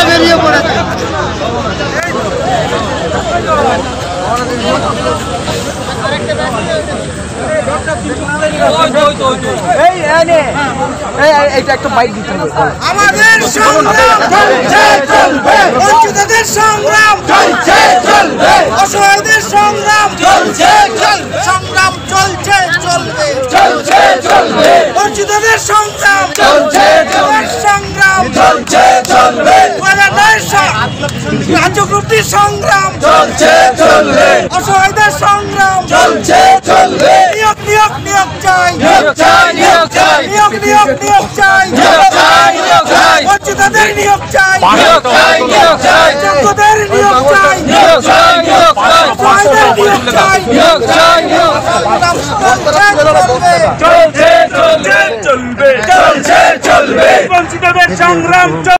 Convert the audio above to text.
বেরিয়ে পড়েছে। এইটা একটা বাইক দিতে হবে। আমাদের সংগ্রাম চলছে চলবে, বঞ্চিতদের সংগ্রাম চলছে চলবে, অসহায়দের সংগ্রাম চলছে চলবে, সংগ্রাম চলছে চলবে, চলছে চলবে, বঞ্চিতদের সংগ্রাম চলছে চলবে, সংগ্রাম চলছে চলবে, রাজ্যগ্রুপটির সংগ্রাম চলছে চলবে, অসহায়দের সংগ্রাম চলছে চলবে, নিয়োগ নিয়োগ নিয়োগ চাই, নিয়োগ চাই, নিয়োগ চাই, নিয়োগ নিয়োগ নিয়োগ চাই, নিয়োগ চাই, নিয়োগ চাই, বঞ্চিতদের নিয়োগ চাই, নিয়োগ চাই, নিয়োগ চাই, যোগ্যদের নিয়োগ চাই, নিয়োগ চাই, নিয়োগ চাই, অসহায়দের নিয়োগ চাই, নিয়োগ চাই, নিয়োগ চলছে চলবে, চলছে চলবে, চলছে চলবে, বঞ্চিতদের সংগ্রাম